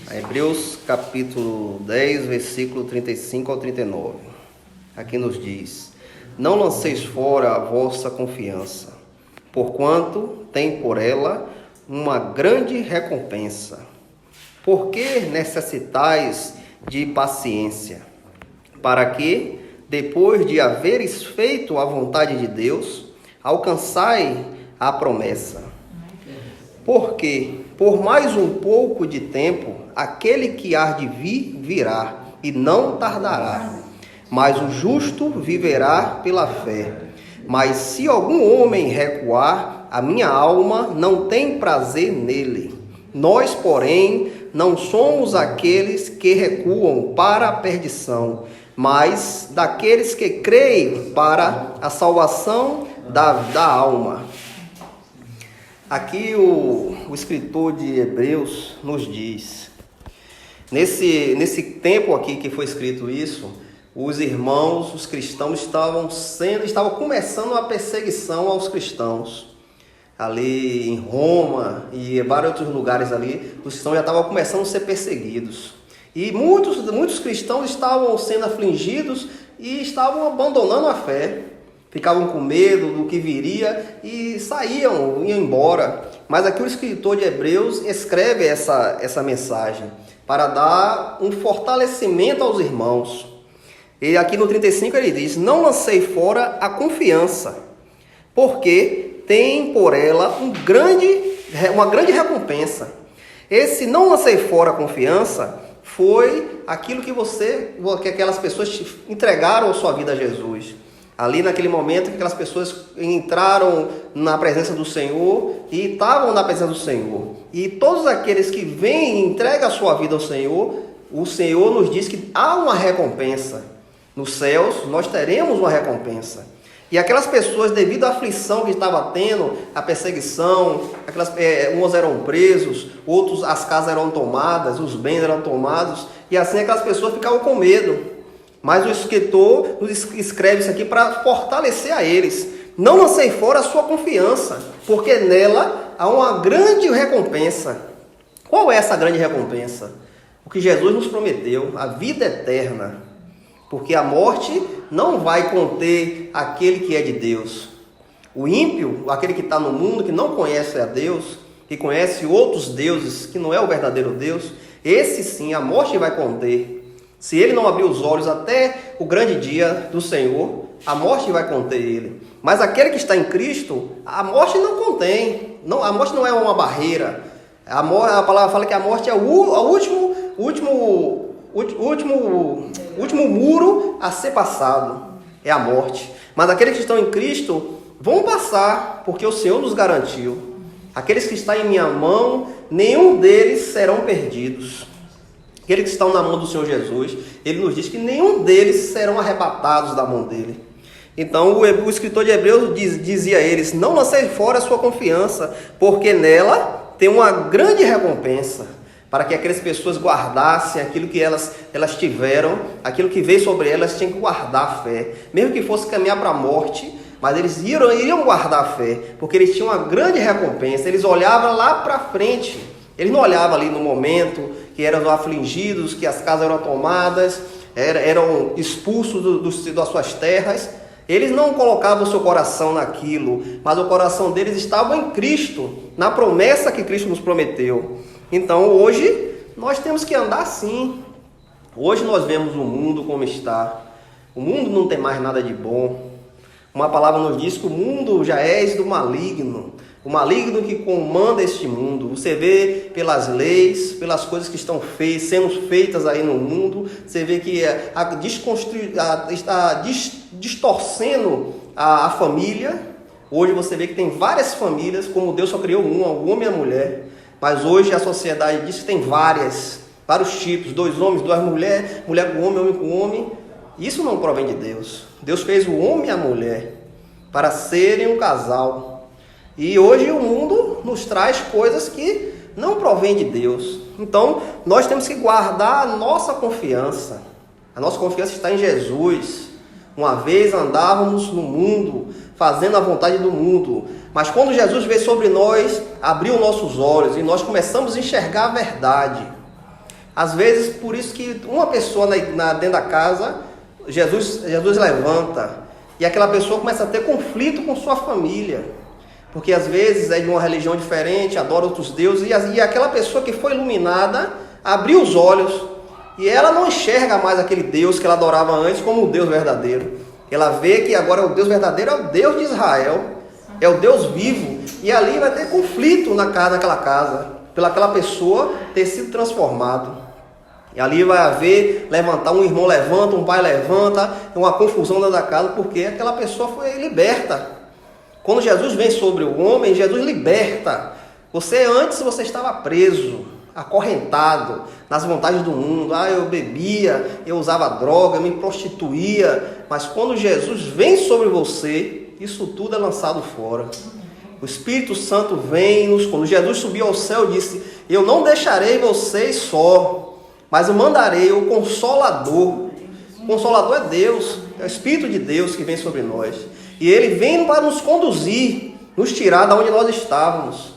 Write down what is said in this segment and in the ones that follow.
Hebreus capítulo 10, versículo 35 ao 39. Aqui nos diz: Não lanceis fora a vossa confiança, porquanto tem por ela uma grande recompensa. Porque necessitais de paciência, para que, depois de haveres feito a vontade de Deus, alcançai a promessa. Porque, por mais um pouco de tempo, aquele que há de vir, virá, e não tardará. Mas o justo viverá pela fé. Mas se algum homem recuar, a minha alma não tem prazer nele. Nós, porém, não somos aqueles que recuam para a perdição, mas daqueles que creem para a salvação da alma. Aqui o escritor de Hebreus nos diz, nesse tempo aqui que foi escrito isso, os irmãos, os cristãos estavam começando a perseguição aos cristãos. Ali em Roma e em vários outros lugares ali, os cristãos já estavam começando a ser perseguidos. E muitos cristãos estavam sendo afligidos e estavam abandonando a fé. Ficavam com medo do que viria e iam embora. Mas aqui o escritor de Hebreus escreve essa mensagem para dar um fortalecimento aos irmãos. E aqui no 35 ele diz: Não lancei fora a confiança, porque tem por ela uma grande recompensa. Esse não lancei fora a confiança foi aquilo que aquelas pessoas entregaram a sua vida a Jesus. Ali naquele momento que aquelas pessoas entraram na presença do Senhor e estavam na presença do Senhor. E todos aqueles que vêm e entregam a sua vida ao Senhor, o Senhor nos diz que há uma recompensa. Nos céus nós teremos uma recompensa. E aquelas pessoas, devido à aflição que estava tendo, a perseguição, uns eram presos, outros as casas eram tomadas, os bens eram tomados, e assim aquelas pessoas ficavam com medo. Mas o escritor nos escreve isso aqui para fortalecer a eles. Não lancei fora a sua confiança, porque nela há uma grande recompensa. Qual é essa grande recompensa? O que Jesus nos prometeu, a vida eterna. Porque a morte não vai conter aquele que é de Deus. O ímpio, aquele que está no mundo, que não conhece a Deus, que conhece outros deuses, que não é o verdadeiro Deus, esse sim a morte vai conter. Se ele não abrir os olhos até o grande dia do Senhor, a morte vai conter ele. Mas aquele que está em Cristo, a morte não contém. A morte não é uma barreira. A palavra fala que a morte é o último muro a ser passado. É a morte. Mas aqueles que estão em Cristo vão passar, porque o Senhor nos garantiu. Aqueles que estão em minha mão, nenhum deles serão perdidos. Aqueles que estão na mão do Senhor Jesus, ele nos diz que nenhum deles serão arrebatados da mão dele. Então o escritor de Hebreus dizia a eles: Não lancei fora a sua confiança, porque nela tem uma grande recompensa, para que aquelas pessoas guardassem aquilo que elas tiveram, aquilo que veio sobre elas, tinham que guardar a fé, mesmo que fosse caminhar para a morte, mas eles iriam guardar a fé, porque eles tinham uma grande recompensa. Eles olhavam lá para frente, eles não olhavam ali no momento que eram afligidos, que as casas eram tomadas, eram expulsos das suas terras. Eles não colocavam o seu coração naquilo, mas o coração deles estava em Cristo, na promessa que Cristo nos prometeu. Então hoje nós temos que andar assim. Hoje nós vemos o mundo como está. O mundo não tem mais nada de bom. Uma palavra nos diz que o mundo já é do maligno. O maligno que comanda este mundo. Você vê pelas leis, pelas coisas que estão sendo feitas aí no mundo, você vê que está distorcendo a família. Hoje você vê que tem várias famílias, como Deus só criou uma, o homem e a mulher. Mas hoje a sociedade diz que tem vários tipos, 2 homens, 2 mulheres, mulher com homem com homem. Isso não provém de Deus. Deus fez o homem e a mulher para serem um casal. E hoje o mundo nos traz coisas que não provém de Deus. Então, nós temos que guardar a nossa confiança. A nossa confiança está em Jesus. Uma vez andávamos no mundo, fazendo a vontade do mundo. Mas quando Jesus veio sobre nós, abriu nossos olhos e nós começamos a enxergar a verdade. Às vezes, por isso que uma pessoa dentro da casa, Jesus levanta, e aquela pessoa começa a ter conflito com sua família, porque às vezes é de uma religião diferente, adora outros deuses, e aquela pessoa que foi iluminada abriu os olhos, e ela não enxerga mais aquele Deus que ela adorava antes como o Deus verdadeiro. Ela vê que agora o Deus verdadeiro é o Deus de Israel, é o Deus vivo, e ali vai ter conflito naquela casa, pela aquela pessoa ter sido transformado. E ali vai haver, um irmão levanta, um pai levanta, uma confusão dentro da casa, porque aquela pessoa foi liberta. Quando Jesus vem sobre o homem, Jesus liberta. Antes você estava preso, acorrentado nas vontades do mundo. Eu bebia, eu usava droga, me prostituía. Mas quando Jesus vem sobre você, isso tudo é lançado fora. O Espírito Santo vem, quando Jesus subiu ao céu, disse: eu não deixarei vocês só, mas eu mandarei o Consolador. O Consolador é Deus, é o Espírito de Deus que vem sobre nós. E ele vem para nos conduzir, nos tirar de onde nós estávamos.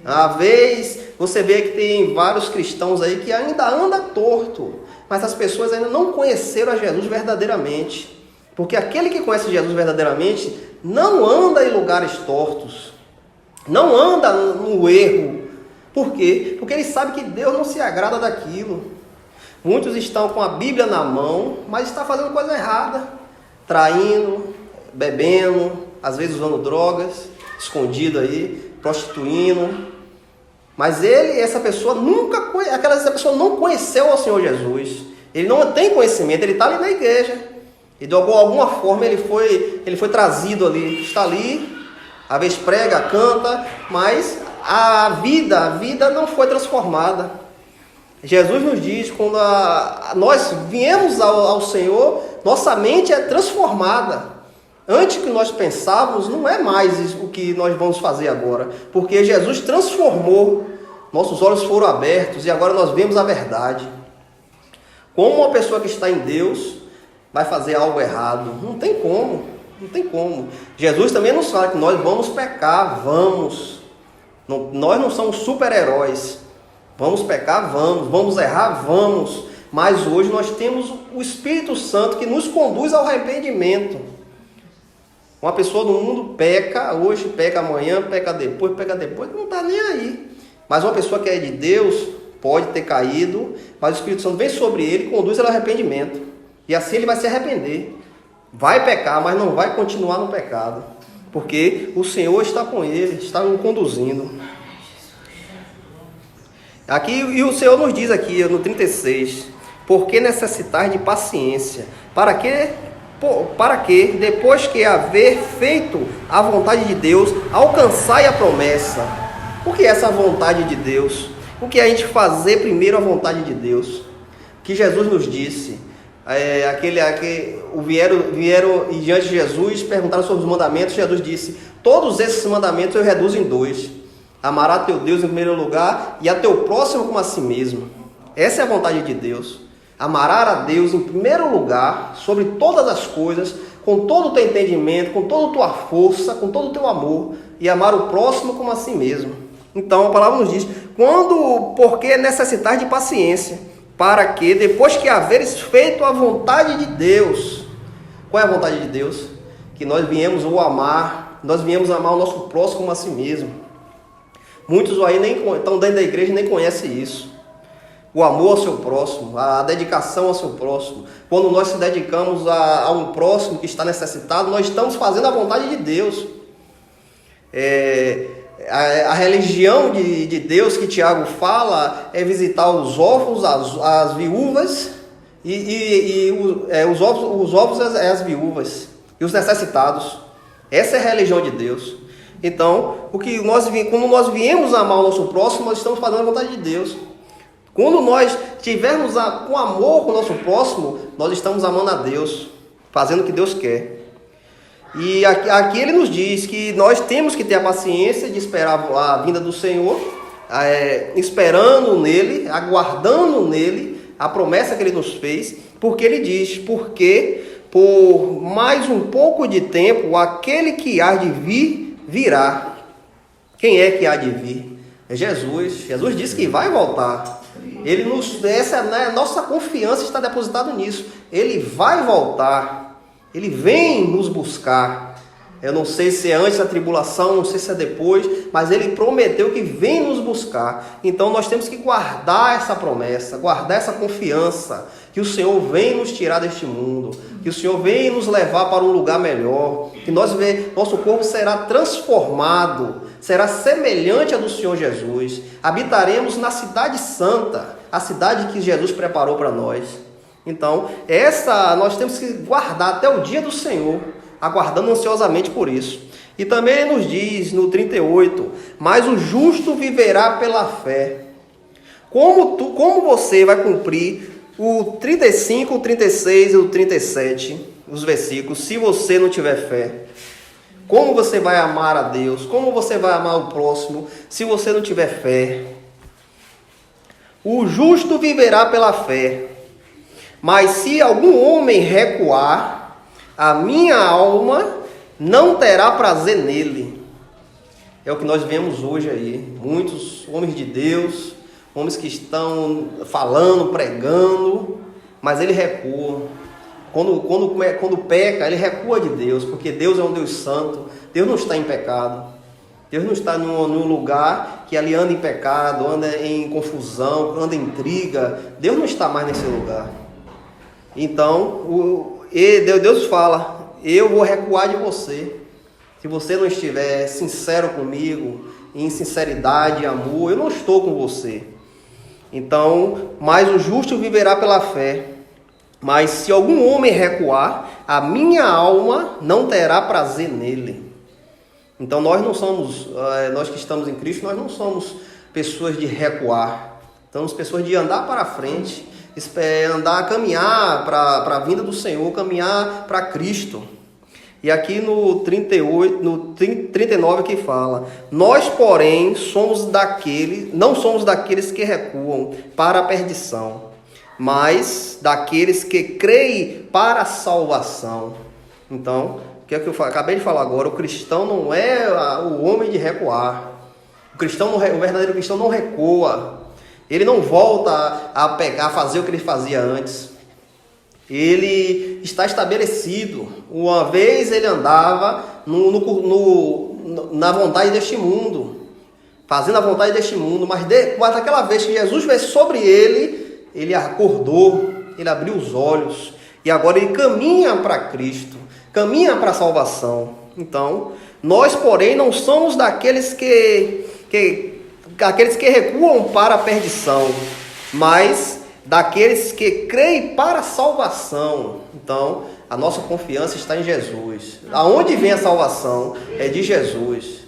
Às vezes, você vê que tem vários cristãos aí que ainda andam torto, mas as pessoas ainda não conheceram a Jesus verdadeiramente. Porque aquele que conhece Jesus verdadeiramente não anda em lugares tortos, não anda no erro. Por quê? Porque ele sabe que Deus não se agrada daquilo. Muitos estão com a Bíblia na mão, mas estão fazendo coisa errada, traindo, bebendo, às vezes usando drogas, escondido aí, prostituindo. Mas essa pessoa não conheceu ao Senhor Jesus. Ele não tem conhecimento, ele está ali na igreja. E de alguma forma ele foi trazido ali, está ali, às vezes prega, canta, mas a vida não foi transformada. Jesus nos diz, quando nós viemos ao Senhor, nossa mente é transformada. Antes que nós pensávamos, não é mais o que nós vamos fazer agora, porque Jesus transformou, nossos olhos foram abertos e agora nós vemos a verdade. Como uma pessoa que está em Deus vai fazer algo errado? Não tem como. Jesus também nos fala que nós vamos pecar, vamos. Nós não somos super-heróis. Vamos pecar, vamos errar, vamos. Mas hoje nós temos o Espírito Santo que nos conduz ao arrependimento. Uma pessoa do mundo peca, hoje peca amanhã, peca depois, não está nem aí. Mas uma pessoa que é de Deus pode ter caído, mas o Espírito Santo vem sobre ele e conduz ele ao arrependimento. E assim ele vai se arrepender. Vai pecar, mas não vai continuar no pecado. Porque o Senhor está com ele, está o conduzindo. Aqui, e o Senhor nos diz aqui no 36, por que necessitar de paciência? Para que, depois que haver feito a vontade de Deus, alcançai a promessa. Por que essa vontade de Deus? O que a gente fazer primeiro a vontade de Deus? Que Jesus nos disse, vieram e diante de Jesus, perguntaram sobre os mandamentos. Jesus disse: todos esses mandamentos eu reduzo em 2: amará teu Deus em primeiro lugar e a teu próximo como a si mesmo. Essa é a vontade de Deus. Amará a Deus em primeiro lugar, sobre todas as coisas, com todo o teu entendimento, com toda a tua força, com todo o teu amor, e amar o próximo como a si mesmo. Então a palavra nos diz, porque necessitar de paciência, para que, depois que haveres feito a vontade de Deus. Qual é a vontade de Deus? Que nós viemos amar o nosso próximo como a si mesmo. Muitos aí estão dentro da igreja e nem conhecem isso. O amor ao seu próximo, a dedicação ao seu próximo. Quando nós se dedicamos a um próximo que está necessitado, nós estamos fazendo a vontade de Deus. A religião de Deus que Tiago fala é visitar os órfãos, as viúvas, os órfãos as viúvas e os necessitados. Essa é a religião de Deus. Então, quando nós viemos amar o nosso próximo, nós estamos fazendo a vontade de Deus. Quando nós tivermos com amor com o nosso próximo, nós estamos amando a Deus, fazendo o que Deus quer. E aqui ele nos diz que nós temos que ter a paciência de esperar a vinda do Senhor, esperando nele, aguardando nele a promessa que ele nos fez, porque ele diz, porque por mais um pouco de tempo, aquele que há de vir, virá. Quem é que há de vir? É Jesus. Jesus disse que vai voltar. Nossa confiança está depositada nisso. Ele vai voltar. Ele vem nos buscar. Eu não sei se é antes da tribulação, não sei se é depois, mas ele prometeu que vem nos buscar. Então nós temos que guardar essa promessa, guardar essa confiança, que o Senhor vem nos tirar deste mundo, que o Senhor vem nos levar para um lugar melhor, que nosso corpo será transformado, será semelhante ao do Senhor Jesus. Habitaremos na cidade santa, a cidade que Jesus preparou para nós. Então, nós temos que guardar até o dia do Senhor, aguardando ansiosamente por isso. E também ele nos diz no 38, mas o justo viverá pela fé. Como você vai cumprir o 35, o 36 e o 37, os versículos, se você não tiver fé? Como você vai amar a Deus? Como você vai amar o próximo se você não tiver fé? O justo viverá pela fé. Mas se algum homem recuar, a minha alma não terá prazer nele. É o que nós vemos hoje aí. Muitos homens de Deus, homens que estão falando, pregando, mas ele recua. Quando peca, ele recua de Deus, porque Deus é um Deus santo. Deus não está em pecado. Deus não está num lugar que ali anda em pecado, anda em confusão, anda em intriga. Deus não está mais nesse lugar. Então, Deus fala, eu vou recuar de você. Se você não estiver sincero comigo, em sinceridade e amor, eu não estou com você. Então, mas o justo viverá pela fé. Mas se algum homem recuar, a minha alma não terá prazer nele. Então nós que estamos em Cristo, nós não somos pessoas de recuar. Somos pessoas de andar para frente, caminhar para a vinda do Senhor, caminhar para Cristo. E aqui no 39 que fala, nós porém não somos daqueles que recuam para a perdição, mas daqueles que creem para a salvação. Então, o que é que eu acabei de falar agora? O cristão não é o homem de recuar. O verdadeiro cristão não recua. Ele não volta a fazer o que ele fazia antes. Ele está estabelecido. Uma vez ele andava na vontade deste mundo, fazendo a vontade deste mundo, mas daquela vez que Jesus veio sobre ele acordou, ele abriu os olhos e agora ele caminha para Cristo, caminha para a salvação. Então, nós, porém, não somos daqueles que recuam para a perdição, mas daqueles que creem para a salvação. Então, a nossa confiança está em Jesus. Aonde vem a salvação? É de Jesus.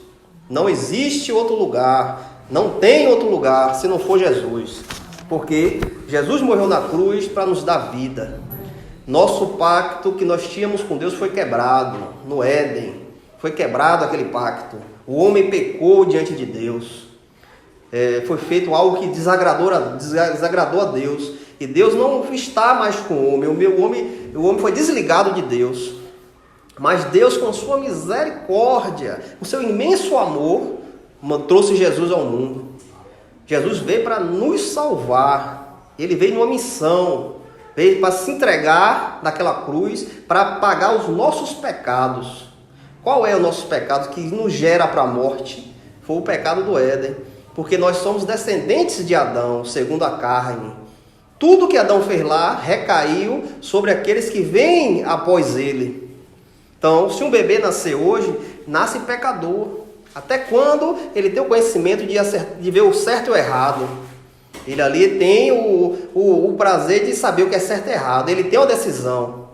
Não existe outro lugar, não tem outro lugar se não for Jesus. Porque Jesus morreu na cruz para nos dar vida. Nosso pacto que nós tínhamos com Deus foi quebrado no Éden. Foi quebrado aquele pacto. O homem pecou diante de Deus. Foi feito algo que desagradou a Deus. E Deus não está mais com o homem. O homem foi desligado de Deus. Mas Deus, com sua misericórdia, com seu imenso amor, trouxe Jesus ao mundo. Jesus veio para nos salvar. Ele veio numa missão. Veio para se entregar naquela cruz para pagar os nossos pecados. Qual é o nosso pecado que nos gera para a morte? Foi o pecado do Éden. Porque nós somos descendentes de Adão, segundo a carne. Tudo que Adão fez lá recaiu sobre aqueles que vêm após ele. Então, se um bebê nascer hoje, nasce pecador. Até quando ele tem o conhecimento de ver o certo e o errado. Ele ali tem o prazer de saber o que é certo e errado. Ele tem uma decisão.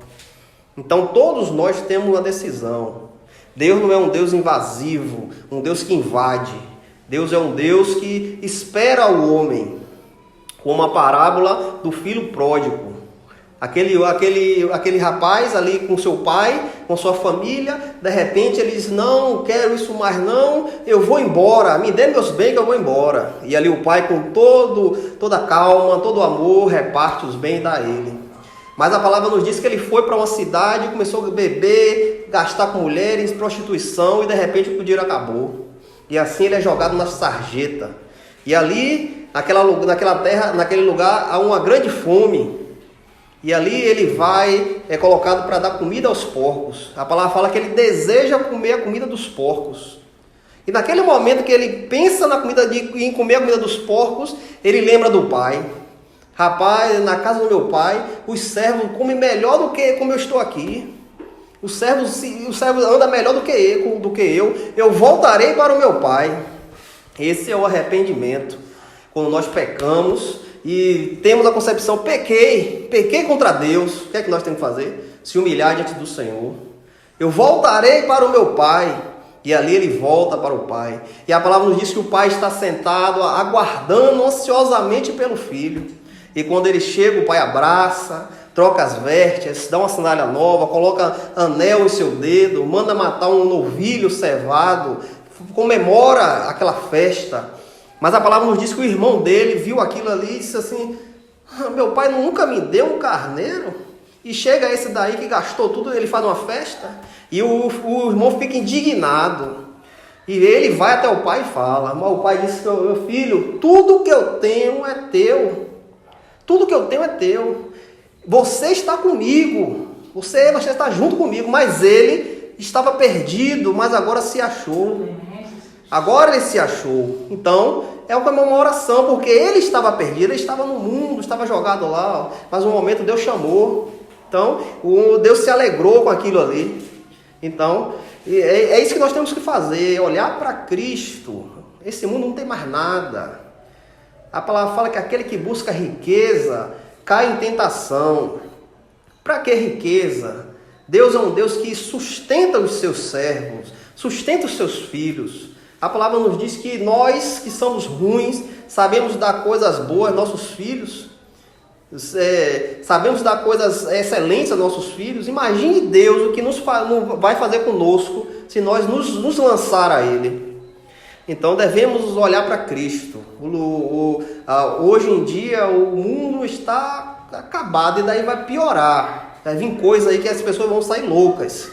Então, todos nós temos uma decisão. Deus não é um Deus invasivo, um Deus que invade. Deus é um Deus que espera o homem. Como a parábola do filho pródigo. Aquele rapaz ali com seu pai, com sua família, de repente ele diz, não quero isso mais não, eu vou embora, me dê meus bens que eu vou embora. E ali o pai com toda a calma, todo o amor, reparte os bens e dá a ele. Mas a palavra nos diz que ele foi para uma cidade, começou a beber, gastar com mulheres, prostituição e de repente o dinheiro acabou. E assim ele é jogado na sarjeta. E ali naquela terra, naquele lugar, há uma grande fome. E ali ele é colocado para dar comida aos porcos. A palavra fala que ele deseja comer a comida dos porcos. E naquele momento que ele pensa em comer a comida dos porcos, ele lembra do pai. Rapaz, na casa do meu pai, os servos comem melhor do que como eu estou aqui. O servo anda melhor do que eu. Eu voltarei para o meu pai. Esse é o arrependimento. Quando nós pecamos e temos a concepção, pequei contra Deus, o que é que nós temos que fazer? Se humilhar diante do Senhor. Eu voltarei para o meu pai. E ali ele volta para o pai. E a palavra nos diz que o pai está sentado, aguardando ansiosamente pelo filho. E quando ele chega, o pai abraça, troca as vestes, dá uma sandália nova, coloca anel em seu dedo, manda matar um novilho cevado, comemora aquela festa. Mas a palavra nos diz que o irmão dele viu aquilo ali e disse assim: meu pai nunca me deu um carneiro. E chega esse daí que gastou tudo, ele faz uma festa. E o irmão fica indignado. E ele vai até o pai e fala. Mas o pai disse: meu filho, tudo que eu tenho é teu. Tudo que eu tenho é teu. Você está comigo. Você está junto comigo. Mas ele estava perdido, mas agora se achou. Agora ele se achou. Então, é uma comemoração, porque ele estava perdido, ele estava no mundo, estava jogado lá. Mas no momento Deus chamou. Então, Deus se alegrou com aquilo ali. Então, é isso que nós temos que fazer, olhar para Cristo. Esse mundo não tem mais nada. A palavra fala que aquele que busca riqueza cai em tentação. Para que riqueza? Deus é um Deus que sustenta os seus servos, sustenta os seus filhos. A palavra nos diz que nós que somos ruins, sabemos dar coisas boas aos nossos filhos. Sabemos dar coisas excelentes aos nossos filhos. Imagine Deus o que vai fazer conosco se nós nos lançar a Ele. Então devemos olhar para Cristo. Hoje em dia o mundo está acabado e daí vai piorar. Vai vir coisa aí que as pessoas vão sair loucas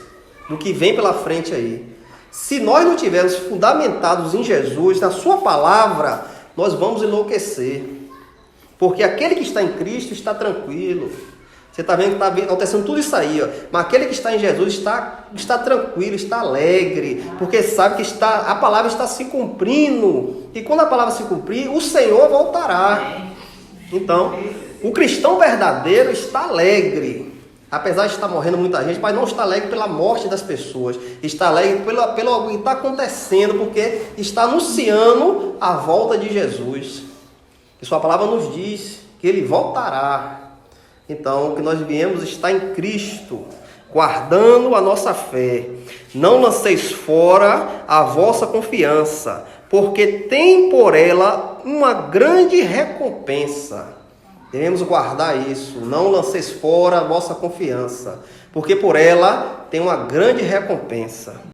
do que vem pela frente aí. Se nós não tivermos fundamentados em Jesus, na sua palavra, nós vamos enlouquecer. Porque aquele que está em Cristo está tranquilo. Você está vendo que está acontecendo tudo isso aí, ó. Mas aquele que está em Jesus está tranquilo, está alegre, porque sabe que a palavra está se cumprindo. E quando a palavra se cumprir, o Senhor voltará. Então, o cristão verdadeiro está alegre. Apesar de estar morrendo muita gente, mas não está alegre pela morte das pessoas. Está alegre pelo que está acontecendo, porque está anunciando a volta de Jesus. E sua palavra nos diz que ele voltará. Então, o que nós viemos está em Cristo, guardando a nossa fé. Não lanceis fora a vossa confiança, porque tem por ela uma grande recompensa. Devemos guardar isso. Não lanceis fora a vossa confiança, porque por ela tem uma grande recompensa.